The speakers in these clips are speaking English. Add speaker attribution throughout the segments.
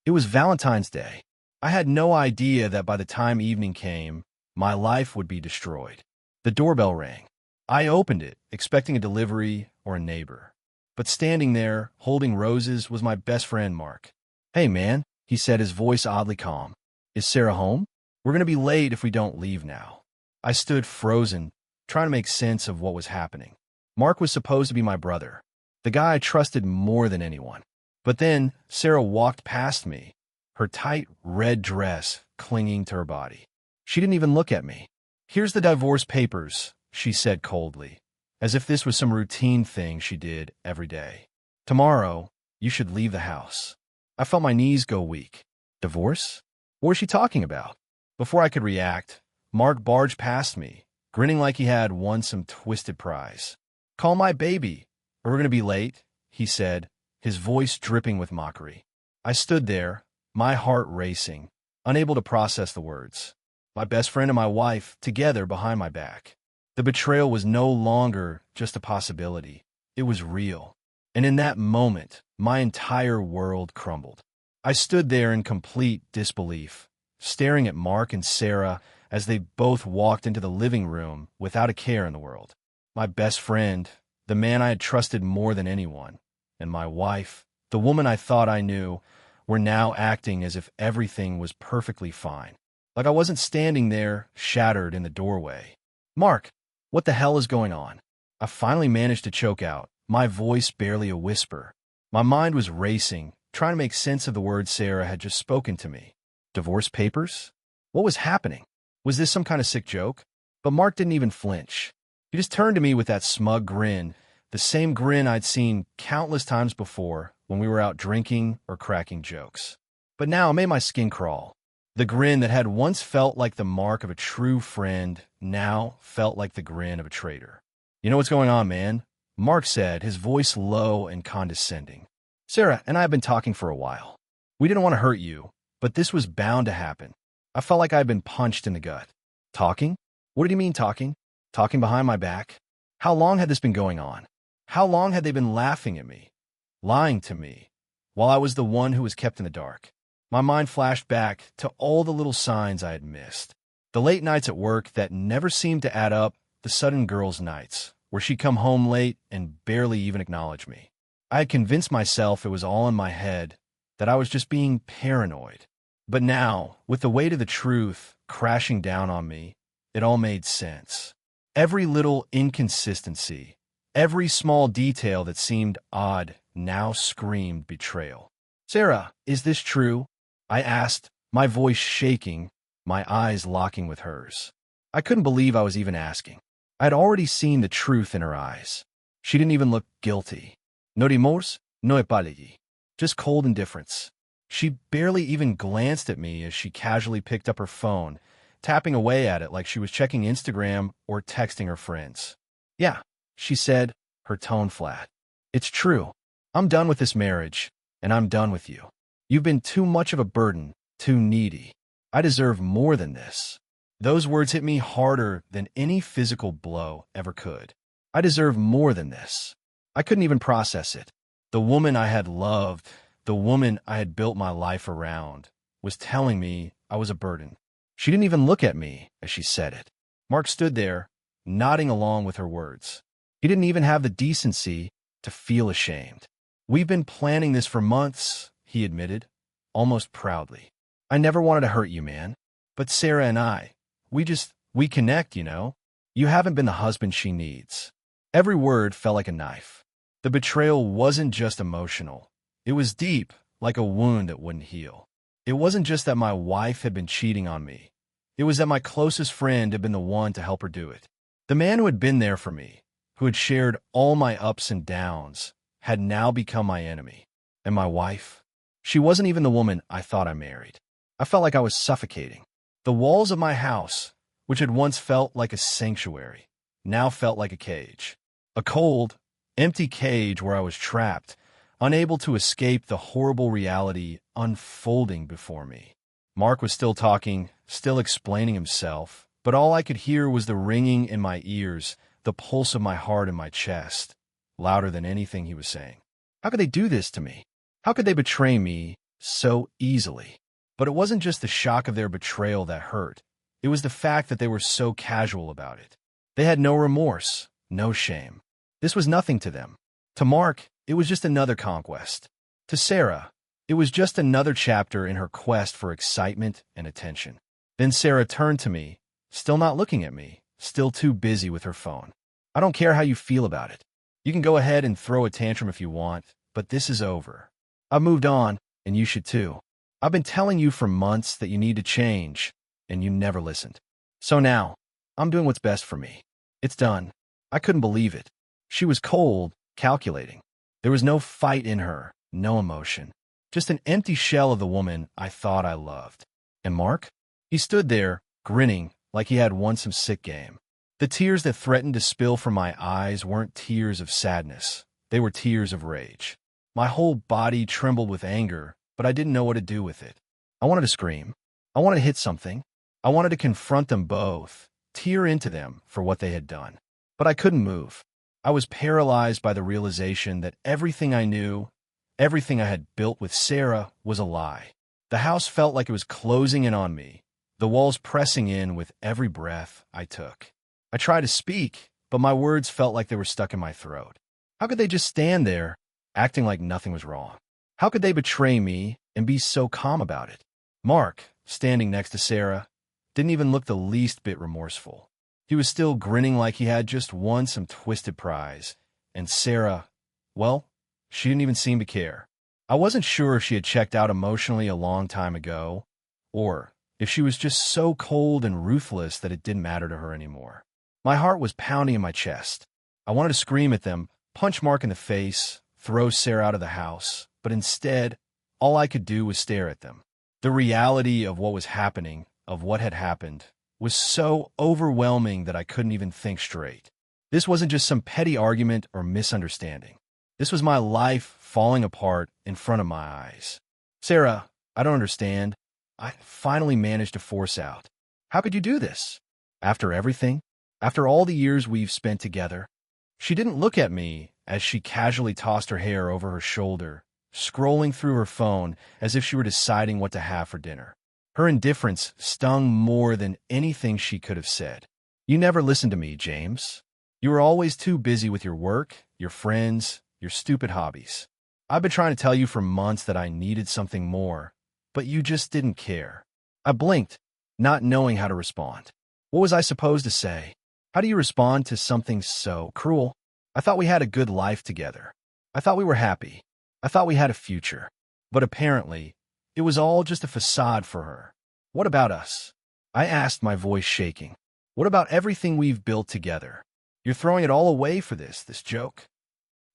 Speaker 1: It was Valentine's Day. I had no idea that by the time evening came, my life would be destroyed. The doorbell rang. I opened it, expecting a delivery or a neighbor. But standing there, holding roses, was my best friend, Mark. "Hey, man," he said, his voice oddly calm. "Is Sarah home? We're going to be late if we don't leave now." I stood frozen, trying to make sense of what was happening. Mark was supposed to be my brother, the guy I trusted more than anyone. But then Sarah walked past me, her tight red dress clinging to her body. She didn't even look at me. "Here's the divorce papers," she said coldly, as if this was some routine thing she did every day. "Tomorrow, you should leave the house." I felt my knees go weak. Divorce? What was she talking about? Before I could react, Mark barged past me, grinning like he had won some twisted prize. "Call my baby, or we're going to be late," he said, his voice dripping with mockery. I stood there, my heart racing, unable to process the words. My best friend and my wife together behind my back. The betrayal was no longer just a possibility. It was real. And in that moment, my entire world crumbled. I stood there in complete disbelief, staring at Mark and Sarah as they both walked into the living room without a care in the world. My best friend, the man I had trusted more than anyone, and my wife, the woman I thought I knew, were now acting as if everything was perfectly fine. Like I wasn't standing there, shattered in the doorway. "Mark, what the hell is going on?" I finally managed to choke out, my voice barely a whisper. My mind was racing, trying to make sense of the words Sarah had just spoken to me. Divorce papers? What was happening? Was this some kind of sick joke? But Mark didn't even flinch. He just turned to me with that smug grin, the same grin I'd seen countless times before when we were out drinking or cracking jokes. But now it made my skin crawl. The grin that had once felt like the mark of a true friend now felt like the grin of a traitor. "You know what's going on, man?" Mark said, his voice low and condescending. "Sarah and I have been talking for a while. We didn't want to hurt you, but this was bound to happen." I felt like I had been punched in the gut. "Talking? What did you mean talking? Talking behind my back? How long had this been going on? How long had they been laughing at me, lying to me, while I was the one who was kept in the dark?" My mind flashed back to all the little signs I had missed. The late nights at work that never seemed to add up, the sudden girls' nights, where she'd come home late and barely even acknowledge me. I had convinced myself it was all in my head, that I was just being paranoid. But now, with the weight of the truth crashing down on me, it all made sense. Every little inconsistency, every small detail that seemed odd now screamed betrayal. "Sarah, is this true?" I asked, my voice shaking, my eyes locking with hers. I couldn't believe I was even asking. I had already seen the truth in her eyes. She didn't even look guilty. No remorse, no apology. Just cold indifference. She barely even glanced at me as she casually picked up her phone, tapping away at it like she was checking Instagram or texting her friends. "Yeah," she said, her tone flat. "It's true. I'm done with this marriage, and I'm done with you. You've been too much of a burden, too needy. I deserve more than this." Those words hit me harder than any physical blow ever could. I deserve more than this. I couldn't even process it. The woman I had loved, the woman I had built my life around, was telling me I was a burden. She didn't even look at me as she said it. Mark stood there, nodding along with her words. He didn't even have the decency to feel ashamed. "We've been planning this for months," he admitted, almost proudly. "I never wanted to hurt you, man. But Sarah and we connect, you know. You haven't been the husband she needs." Every word felt like a knife. The betrayal wasn't just emotional. It was deep, like a wound that wouldn't heal. It wasn't just that my wife had been cheating on me. It was that my closest friend had been the one to help her do it. The man who had been there for me, who had shared all my ups and downs, had now become my enemy. And my wife? She wasn't even the woman I thought I married. I felt like I was suffocating. The walls of my house, which had once felt like a sanctuary, now felt like a cage. A cold, empty cage where I was trapped, unable to escape the horrible reality unfolding before me. Mark was still talking, still explaining himself, but all I could hear was the ringing in my ears, the pulse of my heart in my chest, louder than anything he was saying. How could they do this to me? How could they betray me so easily. But it wasn't just the shock of their betrayal that hurt. It was the fact that they were so casual about it. They had no remorse, no shame. This was nothing to them. To Mark, it was just another conquest. To Sarah, it was just another chapter in her quest for excitement and attention. Then Sarah turned to me, still not looking at me, still too busy with her phone. I don't care how you feel about it. You can go ahead and throw a tantrum if you want, but this is over. I've moved on, and you should too. I've been telling you for months that you need to change, and you never listened. So now, I'm doing what's best for me. It's done. I couldn't believe it. She was cold, calculating. There was no fight in her, no emotion. Just an empty shell of the woman I thought I loved. And Mark? He stood there, grinning like he had won some sick game. The tears that threatened to spill from my eyes weren't tears of sadness. They were tears of rage. My whole body trembled with anger, but I didn't know what to do with it. I wanted to scream. I wanted to hit something. I wanted to confront them both, tear into them for what they had done. But I couldn't move. I was paralyzed by the realization that everything I knew, everything I had built with Sarah, was a lie. The house felt like it was closing in on me, the walls pressing in with every breath I took. I tried to speak, but my words felt like they were stuck in my throat. How could they just stand there, acting like nothing was wrong? How could they betray me and be so calm about it? Mark, standing next to Sarah, didn't even look the least bit remorseful. He was still grinning like he had just won some twisted prize. And Sarah, well, she didn't even seem to care. I wasn't sure if she had checked out emotionally a long time ago, or if she was just so cold and ruthless that it didn't matter to her anymore. My heart was pounding in my chest. I wanted to scream at them, punch Mark in the face, throw Sarah out of the house, but instead, all I could do was stare at them. The reality of what was happening, of what had happened, was so overwhelming that I couldn't even think straight. This wasn't just some petty argument or misunderstanding. This was my life falling apart in front of my eyes. Sarah, I don't understand. I finally managed to force out. How could you do this? After everything? After all the years we've spent together? She didn't look at me as she casually tossed her hair over her shoulder, scrolling through her phone as if she were deciding what to have for dinner. Her indifference stung more than anything she could have said. You never listened to me, James. You were always too busy with your work, your friends, your stupid hobbies. I've been trying to tell you for months that I needed something more, but you just didn't care. I blinked, not knowing how to respond. What was I supposed to say? How do you respond to something so cruel? I thought we had a good life together. I thought we were happy. I thought we had a future. But apparently, it was all just a facade for her. What about us? I asked, my voice shaking. What about everything we've built together? You're throwing it all away for this joke?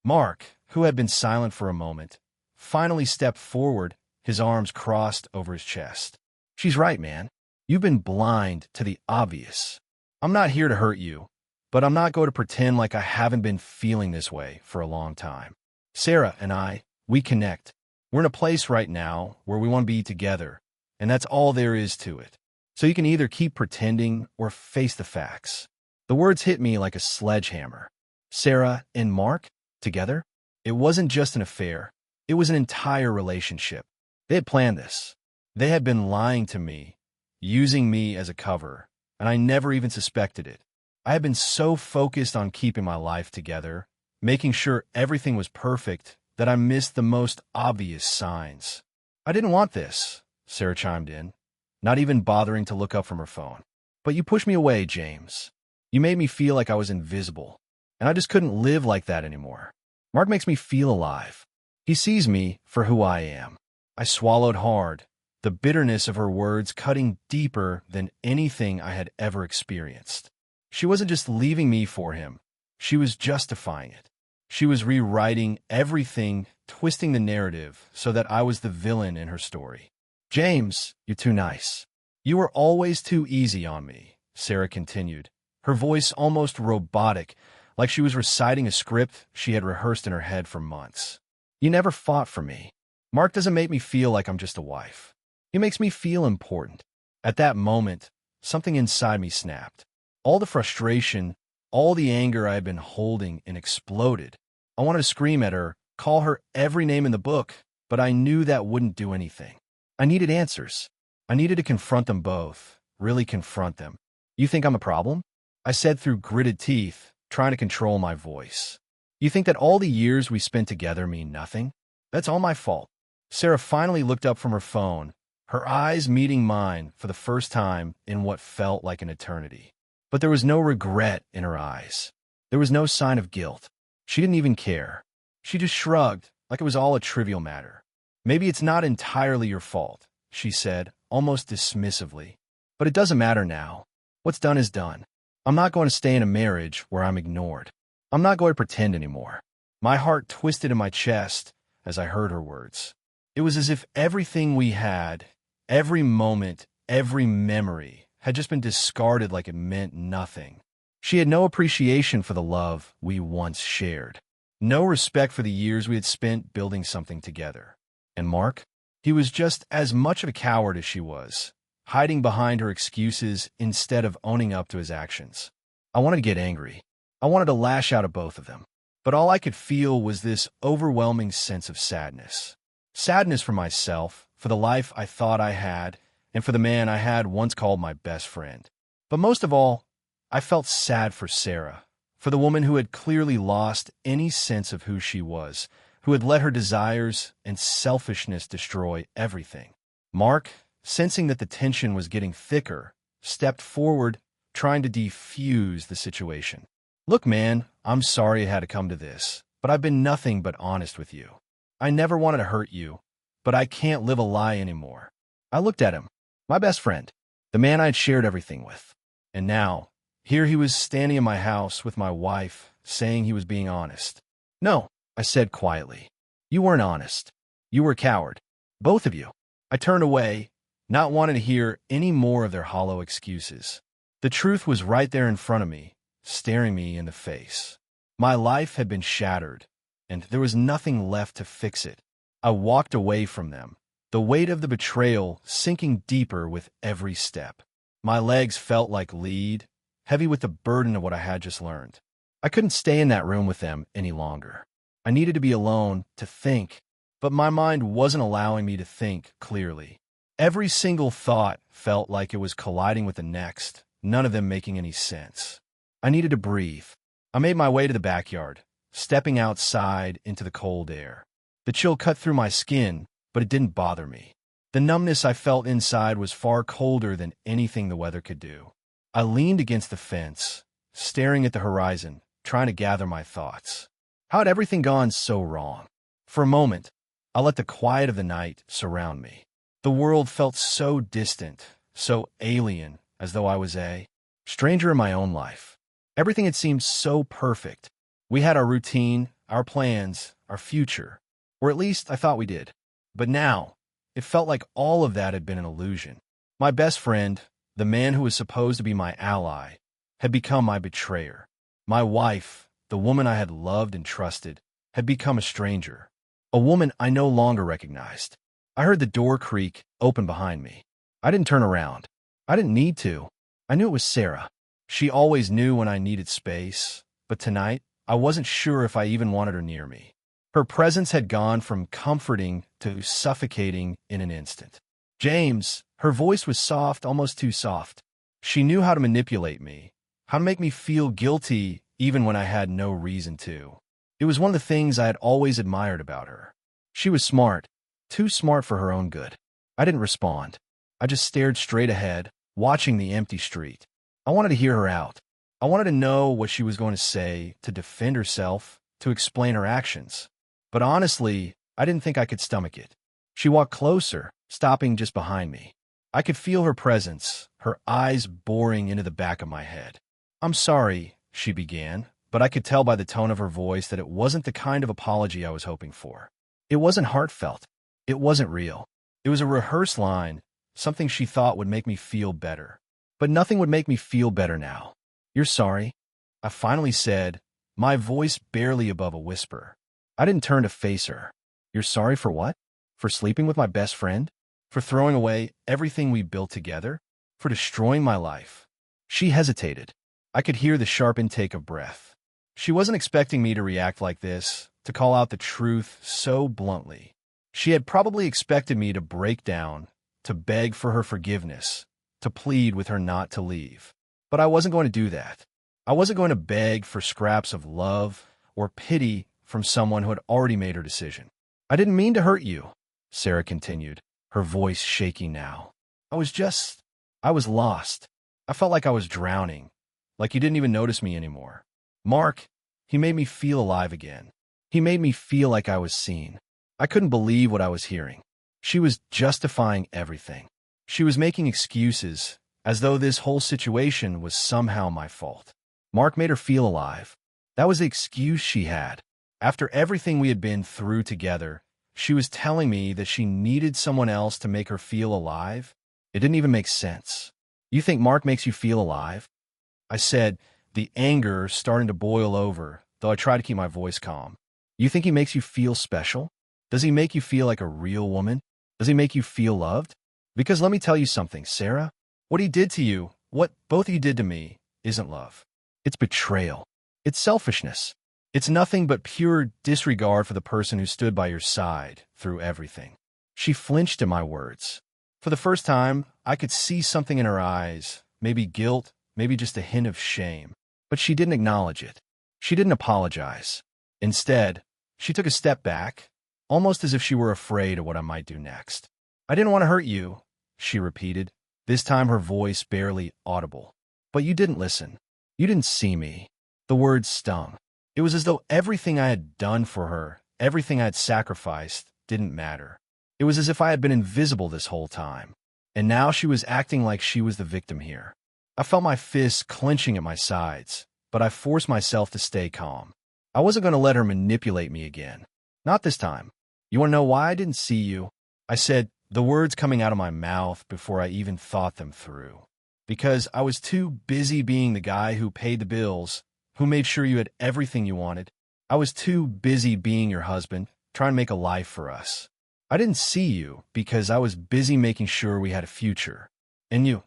Speaker 1: Mark, who had been silent for a moment, finally stepped forward, his arms crossed over his chest. She's right, man. You've been blind to the obvious. I'm not here to hurt you, but I'm not going to pretend like I haven't been feeling this way for a long time. Sarah and I, we connect. We're in a place right now where we want to be together, and that's all there is to it. So you can either keep pretending or face the facts. The words hit me like a sledgehammer. Sarah and Mark, together? It wasn't just an affair. It was an entire relationship. They had planned this. They had been lying to me, using me as a cover, and I never even suspected it. I had been so focused on keeping my life together, making sure everything was perfect, that I missed the most obvious signs. I didn't want this, Sarah chimed in, not even bothering to look up from her phone. But you pushed me away, James. You made me feel like I was invisible, and I just couldn't live like that anymore. Mark makes me feel alive. He sees me for who I am. I swallowed hard, the bitterness of her words cutting deeper than anything I had ever experienced. She wasn't just leaving me for him. She was justifying it. She was rewriting everything, twisting the narrative so that I was the villain in her story. James, you're too nice. You were always too easy on me, Sarah continued, her voice almost robotic, like she was reciting a script she had rehearsed in her head for months. You never fought for me. Mark doesn't make me feel like I'm just a wife. He makes me feel important. At that moment, something inside me snapped. All the frustration, all the anger I had been holding and exploded. I wanted to scream at her, call her every name in the book, but I knew that wouldn't do anything. I needed answers. I needed to confront them both, really confront them. You think I'm a problem? I said through gritted teeth, trying to control my voice. You think that all the years we spent together mean nothing? That's all my fault. Sarah finally looked up from her phone, her eyes meeting mine for the first time in what felt like an eternity. But there was no regret in her eyes. There was no sign of guilt. She didn't even care. She just shrugged, like it was all a trivial matter. Maybe it's not entirely your fault, she said, almost dismissively. But it doesn't matter now. What's done is done. I'm not going to stay in a marriage where I'm ignored. I'm not going to pretend anymore. My heart twisted in my chest as I heard her words. It was as if everything we had, every moment, every memory, had just been discarded like it meant nothing. She had no appreciation for the love we once shared. No respect for the years we had spent building something together. And Mark? He was just as much of a coward as she was, hiding behind her excuses instead of owning up to his actions. I wanted to get angry. I wanted to lash out at both of them. But all I could feel was this overwhelming sense of sadness. Sadness for myself, for the life I thought I had, and for the man I had once called my best friend. But most of all, I felt sad for Sarah, for the woman who had clearly lost any sense of who she was, who had let her desires and selfishness destroy everything. Mark, sensing that the tension was getting thicker, stepped forward, trying to defuse the situation. Look, man, I'm sorry it had to come to this, but I've been nothing but honest with you. I never wanted to hurt you, but I can't live a lie anymore. I looked at him, my best friend, the man I had shared everything with. And now, here he was standing in my house with my wife, saying he was being honest. No, I said quietly. You weren't honest. You were a coward. Both of you. I turned away, not wanting to hear any more of their hollow excuses. The truth was right there in front of me, staring me in the face. My life had been shattered, and there was nothing left to fix it. I walked away from them, the weight of the betrayal sinking deeper with every step. My legs felt like lead, heavy with the burden of what I had just learned. I couldn't stay in that room with them any longer. I needed to be alone, to think, but my mind wasn't allowing me to think clearly. Every single thought felt like it was colliding with the next, none of them making any sense. I needed to breathe. I made my way to the backyard, stepping outside into the cold air. The chill cut through my skin, but it didn't bother me. The numbness I felt inside was far colder than anything the weather could do. I leaned against the fence, staring at the horizon, trying to gather my thoughts. How had everything gone so wrong? For a moment, I let the quiet of the night surround me. The world felt so distant, so alien, as though I was a stranger in my own life. Everything had seemed so perfect. We had our routine, our plans, our future. Or at least I thought we did. But now, it felt like all of that had been an illusion. My best friend, the man who was supposed to be my ally, had become my betrayer. My wife, the woman I had loved and trusted, had become a stranger, a woman I no longer recognized. I heard the door creak open behind me. I didn't turn around. I didn't need to. I knew it was Sarah. She always knew when I needed space, but tonight, I wasn't sure if I even wanted her near me. Her presence had gone from comforting to suffocating in an instant. James, her voice was soft, almost too soft. She knew how to manipulate me, how to make me feel guilty even when I had no reason to. It was one of the things I had always admired about her. She was smart, too smart for her own good. I didn't respond. I just stared straight ahead, watching the empty street. I wanted to hear her out. I wanted to know what she was going to say, to defend herself, to explain her actions. But honestly, I didn't think I could stomach it. She walked closer, stopping just behind me. I could feel her presence, her eyes boring into the back of my head. I'm sorry, she began, but I could tell by the tone of her voice that it wasn't the kind of apology I was hoping for. It wasn't heartfelt. It wasn't real. It was a rehearsed line, something she thought would make me feel better. But nothing would make me feel better now. You're sorry? I finally said, my voice barely above a whisper. I didn't turn to face her. You're sorry for what? For sleeping with my best friend? For throwing away everything we built together? For destroying my life? She hesitated. I could hear the sharp intake of breath. She wasn't expecting me to react like this, to call out the truth so bluntly. She had probably expected me to break down, to beg for her forgiveness, to plead with her not to leave. But I wasn't going to do that. I wasn't going to beg for scraps of love or pity from someone who had already made her decision. I didn't mean to hurt you, Sarah continued, her voice shaking now. I was lost. I felt like I was drowning, like you didn't even notice me anymore. Mark, he made me feel alive again. He made me feel like I was seen. I couldn't believe what I was hearing. She was justifying everything. She was making excuses, as though this whole situation was somehow my fault. Mark made her feel alive. That was the excuse she had. After everything we had been through together, she was telling me that she needed someone else to make her feel alive? It didn't even make sense. You think Mark makes you feel alive? I said, the anger starting to boil over, though I tried to keep my voice calm. You think he makes you feel special? Does he make you feel like a real woman? Does he make you feel loved? Because let me tell you something, Sarah. What he did to you, what both of you did to me, isn't love. It's betrayal. It's selfishness. It's nothing but pure disregard for the person who stood by your side through everything. She flinched at my words. For the first time, I could see something in her eyes, maybe guilt, maybe just a hint of shame. But she didn't acknowledge it. She didn't apologize. Instead, she took a step back, almost as if she were afraid of what I might do next. I didn't want to hurt you, she repeated, this time her voice barely audible. But you didn't listen. You didn't see me. The words stung. It was as though everything I had done for her, everything I had sacrificed, didn't matter. It was as if I had been invisible this whole time. And now she was acting like she was the victim here. I felt my fists clenching at my sides, but I forced myself to stay calm. I wasn't going to let her manipulate me again. Not this time. You want to know why I didn't see you? I said, the words coming out of my mouth before I even thought them through. Because I was too busy being the guy who paid the bills, who made sure you had everything you wanted. I was too busy being your husband, trying to make a life for us. I didn't see you because I was busy making sure we had a future. And you.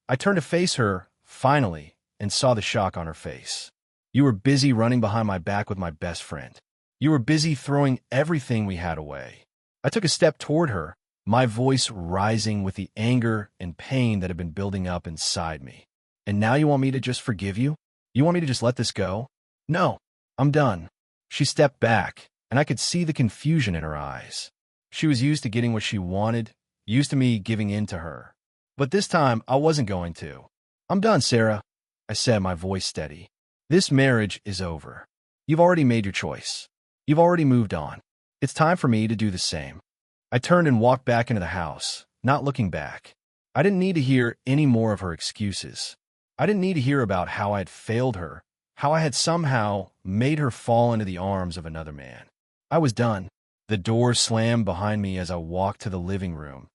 Speaker 1: I turned to face her, finally, and saw the shock on her face. You were busy running behind my back with my best friend. You were busy throwing everything we had away. I took a step toward her, my voice rising with the anger and pain that had been building up inside me. And now you want me to just forgive you? You want me to just let this go? No, I'm done. She stepped back, and I could see the confusion in her eyes. She was used to getting what she wanted, used to me giving in to her. But this time, I wasn't going to. I'm done, Sarah, I said, my voice steady. This marriage is over. You've already made your choice. You've already moved on. It's time for me to do the same. I turned and walked back into the house, not looking back. I didn't need to hear any more of her excuses. I didn't need to hear about how I had failed her, how I had somehow made her fall into the arms of another man. I was done. The door slammed behind me as I walked to the living room,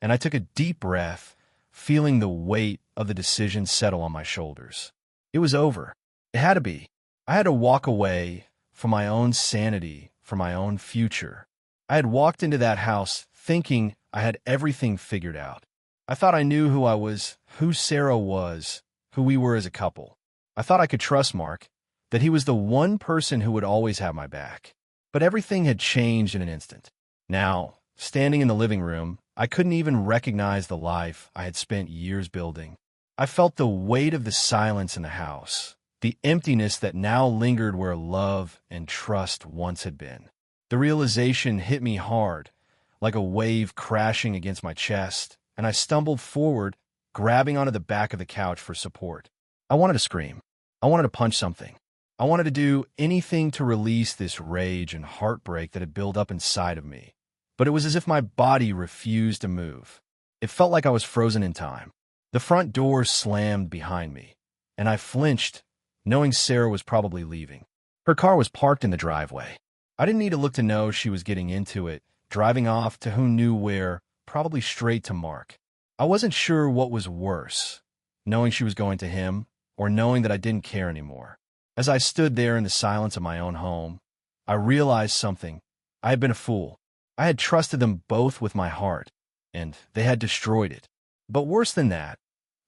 Speaker 1: and I took a deep breath, feeling the weight of the decision settle on my shoulders. It was over. It had to be. I had to walk away for my own sanity, for my own future. I had walked into that house thinking I had everything figured out. I thought I knew who I was, who Sarah was, who we were as a couple. I thought I could trust Mark, that he was the one person who would always have my back. But everything had changed in an instant. Now, standing in the living room, I couldn't even recognize the life I had spent years building. I felt the weight of the silence in the house, the emptiness that now lingered where love and trust once had been. The realization hit me hard, like a wave crashing against my chest, and I stumbled forward, grabbing onto the back of the couch for support. I wanted to scream. I wanted to punch something. I wanted to do anything to release this rage and heartbreak that had built up inside of me. But it was as if my body refused to move. It felt like I was frozen in time. The front door slammed behind me, and I flinched, knowing Sarah was probably leaving. Her car was parked in the driveway. I didn't need to look to know she was getting into it, driving off to who knew where, probably straight to Mark. I wasn't sure what was worse, knowing she was going to him, or knowing that I didn't care anymore. As I stood there in the silence of my own home, I realized something. I had been a fool. I had trusted them both with my heart, and they had destroyed it. But worse than that,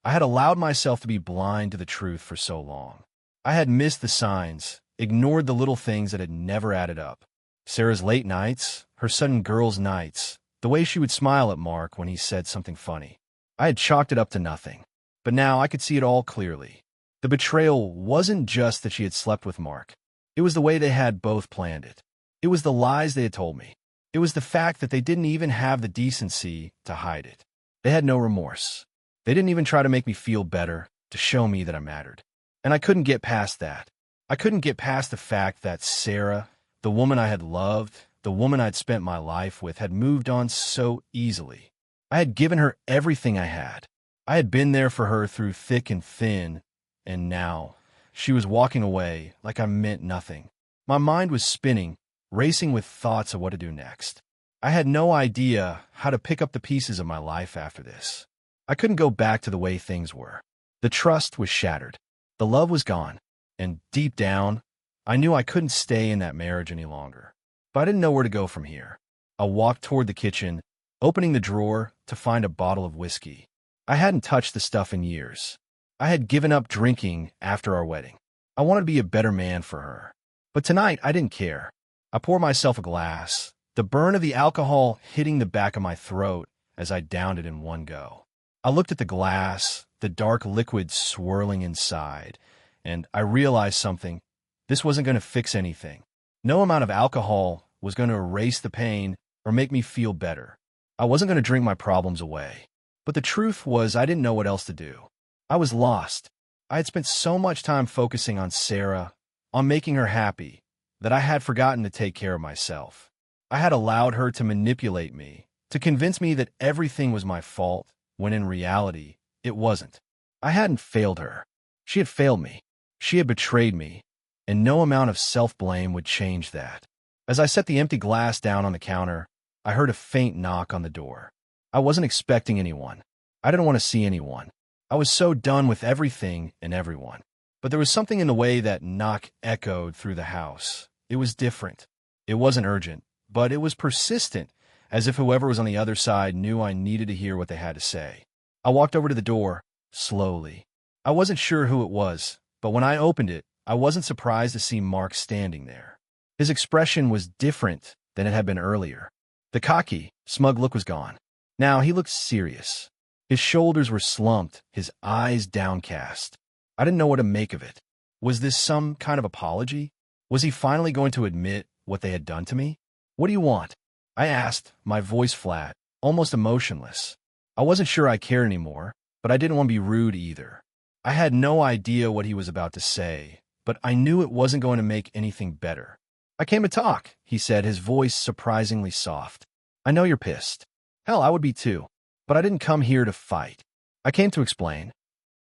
Speaker 1: I had allowed myself to be blind to the truth for so long. I had missed the signs, ignored the little things that had never added up. Sarah's late nights, her sudden girls' nights, the way she would smile at Mark when he said something funny. I had chalked it up to nothing, but now I could see it all clearly. The betrayal wasn't just that she had slept with Mark. It was the way they had both planned it. It was the lies they had told me. It was the fact that they didn't even have the decency to hide it. They had no remorse. They didn't even try to make me feel better, to show me that I mattered. And I couldn't get past that. I couldn't get past the fact that Sarah, the woman I had loved, the woman I'd spent my life with, had moved on so easily. I had given her everything I had. I had been there for her through thick and thin, and now she was walking away like I meant nothing. My mind was spinning, racing with thoughts of what to do next. I had no idea how to pick up the pieces of my life after this. I couldn't go back to the way things were. The trust was shattered. The love was gone. And deep down, I knew I couldn't stay in that marriage any longer. But I didn't know where to go from here. I walked toward the kitchen, opening the drawer to find a bottle of whiskey. I hadn't touched the stuff in years. I had given up drinking after our wedding. I wanted to be a better man for her. But tonight, I didn't care. I poured myself a glass, the burn of the alcohol hitting the back of my throat as I downed it in one go. I looked at the glass, the dark liquid swirling inside, and I realized something. This wasn't going to fix anything. No amount of alcohol was going to erase the pain or make me feel better. I wasn't going to drink my problems away. But the truth was I didn't know what else to do. I was lost. I had spent so much time focusing on Sarah, on making her happy, that I had forgotten to take care of myself. I had allowed her to manipulate me, to convince me that everything was my fault, when in reality, it wasn't. I hadn't failed her. She had failed me. She had betrayed me, and no amount of self-blame would change that. As I set the empty glass down on the counter, I heard a faint knock on the door. I wasn't expecting anyone. I didn't want to see anyone. I was so done with everything and everyone. But there was something in the way that knock echoed through the house. It was different. It wasn't urgent, but it was persistent, as if whoever was on the other side knew I needed to hear what they had to say. I walked over to the door, slowly. I wasn't sure who it was, but when I opened it, I wasn't surprised to see Mark standing there. His expression was different than it had been earlier. The cocky, smug look was gone. Now he looked serious. His shoulders were slumped, his eyes downcast. I didn't know what to make of it. Was this some kind of apology? Was he finally going to admit what they had done to me? "What do you want?" I asked, my voice flat, almost emotionless. I wasn't sure I cared anymore, but I didn't want to be rude either. I had no idea what he was about to say, but I knew it wasn't going to make anything better. "I came to talk," he said, his voice surprisingly soft. "I know you're pissed. Hell, I would be too. But I didn't come here to fight. I came to explain."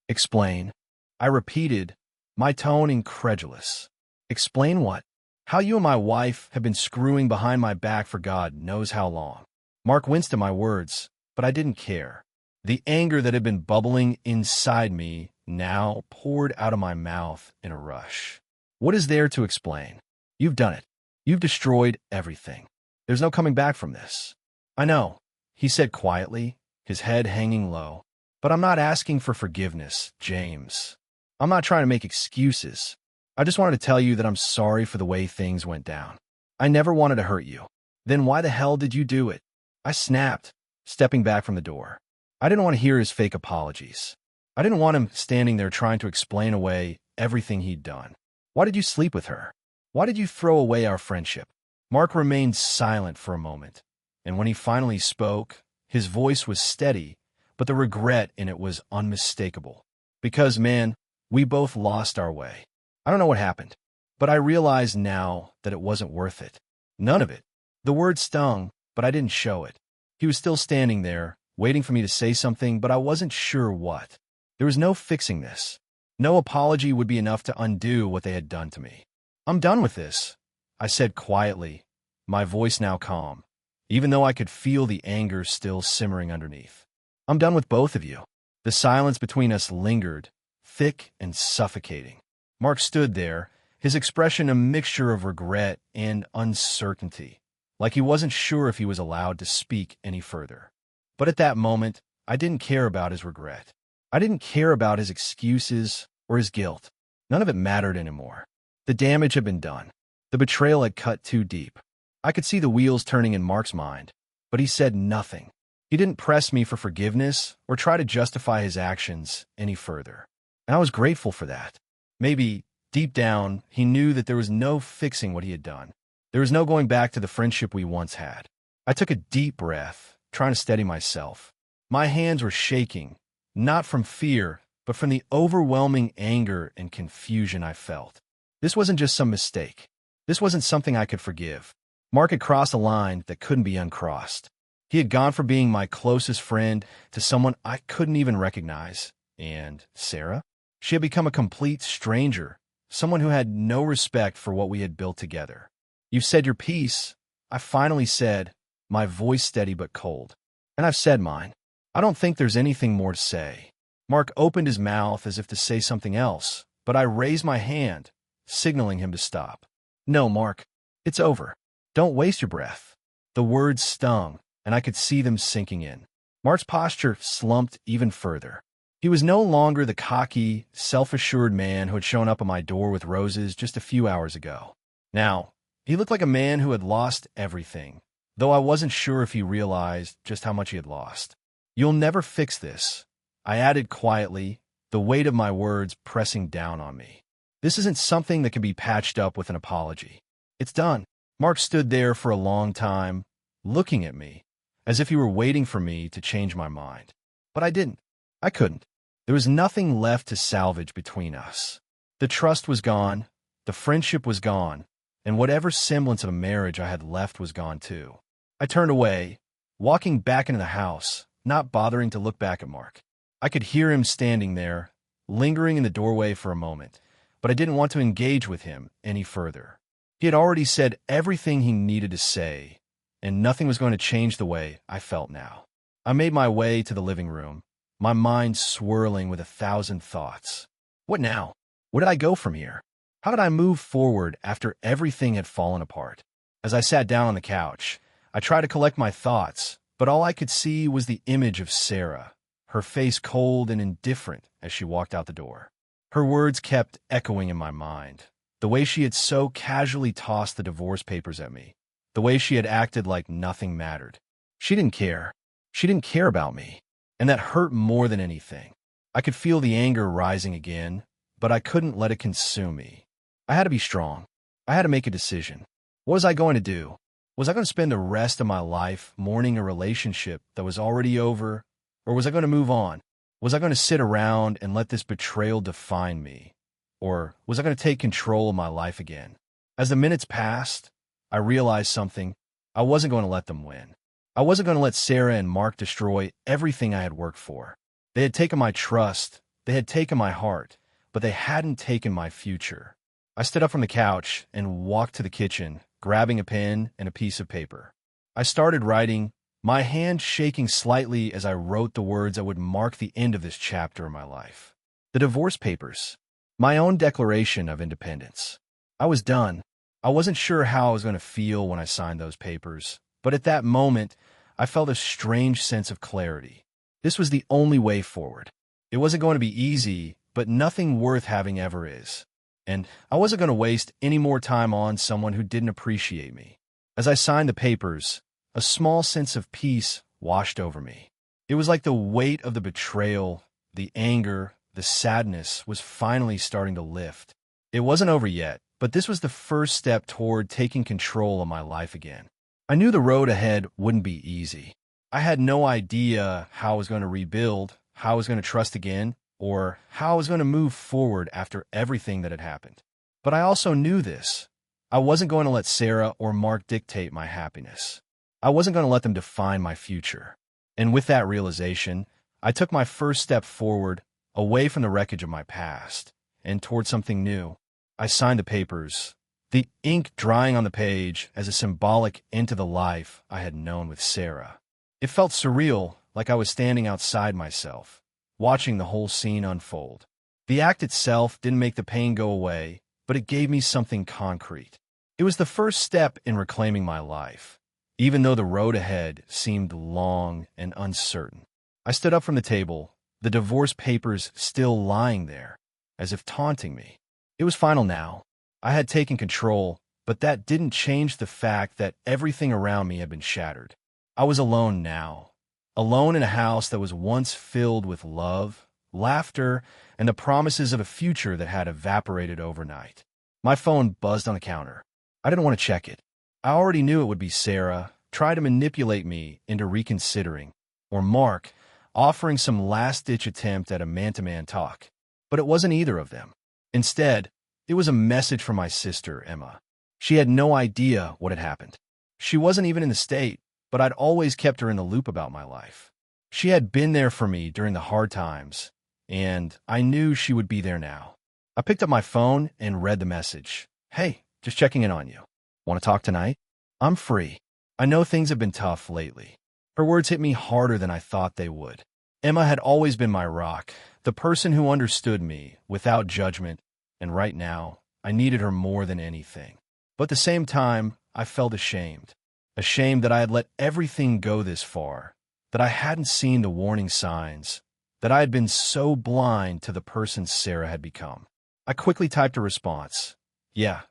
Speaker 1: "Explain?" I repeated, my tone incredulous. "Explain what?" "How you and my wife have been screwing behind my back for God knows how long." Mark winced at my words, but I didn't care. The anger that had been bubbling inside me now poured out of my mouth in a rush. "What is there to explain? You've done it. You've destroyed everything. There's no coming back from this." "I know," he said quietly, his head hanging low. "But I'm not asking for forgiveness, James. I'm not trying to make excuses. I just wanted to tell you that I'm sorry for the way things went down. I never wanted to hurt you." "Then why the hell did you do it?" I snapped, stepping back from the door. I didn't want to hear his fake apologies. I didn't want him standing there trying to explain away everything he'd done. "Why did you sleep with her? Why did you throw away our friendship?" Mark remained silent for a moment, and when he finally spoke, his voice was steady, but the regret in it was unmistakable. "Because, man, we both lost our way. I don't know what happened, but I realize now that it wasn't worth it. None of it." The word stung, but I didn't show it. He was still standing there, waiting for me to say something, but I wasn't sure what. There was no fixing this. No apology would be enough to undo what they had done to me. "I'm done with this," I said quietly, my voice now calm, even though I could feel the anger still simmering underneath. "I'm done with both of you." The silence between us lingered, thick and suffocating. Mark stood there, his expression a mixture of regret and uncertainty, like he wasn't sure if he was allowed to speak any further. But at that moment, I didn't care about his regret. I didn't care about his excuses or his guilt. None of it mattered anymore. The damage had been done. The betrayal had cut too deep. I could see the wheels turning in Mark's mind, but he said nothing. He didn't press me for forgiveness or try to justify his actions any further. And I was grateful for that. Maybe, deep down, he knew that there was no fixing what he had done. There was no going back to the friendship we once had. I took a deep breath, trying to steady myself. My hands were shaking, not from fear, but from the overwhelming anger and confusion I felt. This wasn't just some mistake. This wasn't something I could forgive. Mark had crossed a line that couldn't be uncrossed. He had gone from being my closest friend to someone I couldn't even recognize. And Sarah? She had become a complete stranger, someone who had no respect for what we had built together. "You've said your piece," I finally said, my voice steady but cold. "And I've said mine. I don't think there's anything more to say." Mark opened his mouth as if to say something else, but I raised my hand, signaling him to stop. "No, Mark, it's over. Don't waste your breath." The words stung, and I could see them sinking in. Mark's posture slumped even further. He was no longer the cocky, self-assured man who had shown up at my door with roses just a few hours ago. Now, he looked like a man who had lost everything, though I wasn't sure if he realized just how much he had lost. "You'll never fix this," I added quietly, the weight of my words pressing down on me. "This isn't something that can be patched up with an apology. It's done." Mark stood there for a long time, looking at me, as if he were waiting for me to change my mind. But I didn't. I couldn't. There was nothing left to salvage between us. The trust was gone, the friendship was gone, and whatever semblance of a marriage I had left was gone too. I turned away, walking back into the house, not bothering to look back at Mark. I could hear him standing there, lingering in the doorway for a moment, but I didn't want to engage with him any further. He had already said everything he needed to say, and nothing was going to change the way I felt now. I made my way to the living room, my mind swirling with 1,000 thoughts. What now? Where did I go from here? How did I move forward after everything had fallen apart? As I sat down on the couch, I tried to collect my thoughts, but all I could see was the image of Sarah, her face cold and indifferent as she walked out the door. Her words kept echoing in my mind, the way she had so casually tossed the divorce papers at me, the way she had acted like nothing mattered. She didn't care. She didn't care about me, and that hurt more than anything. I could feel the anger rising again, but I couldn't let it consume me. I had to be strong. I had to make a decision. What was I going to do? Was I going to spend the rest of my life mourning a relationship that was already over, or was I going to move on? Was I going to sit around and let this betrayal define me, or was I going to take control of my life again? As the minutes passed, I realized something. I wasn't going to let them win. I wasn't going to let Sarah and Mark destroy everything I had worked for. They had taken my trust, they had taken my heart, but they hadn't taken my future. I stood up from the couch and walked to the kitchen, grabbing a pen and a piece of paper. I started writing, my hand shaking slightly as I wrote the words that would mark the end of this chapter in my life. The divorce papers. My own declaration of independence. I was done. I wasn't sure how I was going to feel when I signed those papers, but at that moment, I felt a strange sense of clarity. This was the only way forward. It wasn't going to be easy, but nothing worth having ever is. And I wasn't going to waste any more time on someone who didn't appreciate me. As I signed the papers, a small sense of peace washed over me. It was like the weight of the betrayal, the anger, the sadness was finally starting to lift. It wasn't over yet, but this was the first step toward taking control of my life again. I knew the road ahead wouldn't be easy. I had no idea how I was going to rebuild, how I was going to trust again, or how I was going to move forward after everything that had happened. But I also knew this. I wasn't going to let Sarah or Mark dictate my happiness. I wasn't going to let them define my future. And with that realization, I took my first step forward, away from the wreckage of my past, and toward something new. I signed the papers, the ink drying on the page as a symbolic end to the life I had known with Sarah. It felt surreal, like I was standing outside myself, watching the whole scene unfold. The act itself didn't make the pain go away, but it gave me something concrete. It was the first step in reclaiming my life, even though the road ahead seemed long and uncertain. I stood up from the table, the divorce papers still lying there, as if taunting me. It was final now. I had taken control, But that didn't change the fact that everything around me had been shattered. I was alone now, alone in a house that was once filled with love, laughter, and the promises of a future that had evaporated overnight. My phone buzzed on the counter. I didn't want to check it. I already knew it would be Sarah, trying to manipulate me into reconsidering, or Mark, offering some last-ditch attempt at a man-to-man talk. But it wasn't either of them. Instead, it was a message from my sister, Emma. She had no idea what had happened. She wasn't even in the state, but I'd always kept her in the loop about my life. She had been there for me during the hard times, and I knew she would be there now. I picked up my phone and read the message. "Hey, just checking in on you. Want to talk tonight? I'm free. I know things have been tough lately." Her words hit me harder than I thought they would. Emma had always been my rock, the person who understood me without judgment, and right now, I needed her more than anything. But at the same time, I felt ashamed. Ashamed that I had let everything go this far, that I hadn't seen the warning signs, that I had been so blind to the person Sarah had become. I quickly typed a response. "Yeah,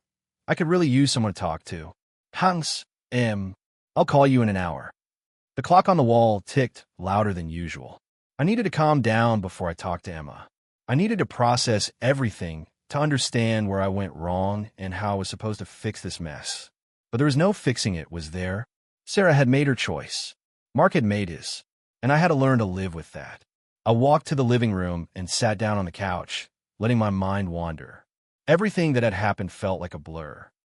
Speaker 1: I could really use someone to talk to. Hans, I'll call you in an hour." The clock on the wall ticked louder than usual. I needed to calm down before I talked to Emma. I needed to process everything to understand where I went wrong and how I was supposed to fix this mess. But there was no fixing it, was there? Sarah had made her choice. Mark had made his, and I had to learn to live with that. I walked to the living room and sat down on the couch, letting my mind wander. Everything that had happened felt like a blur.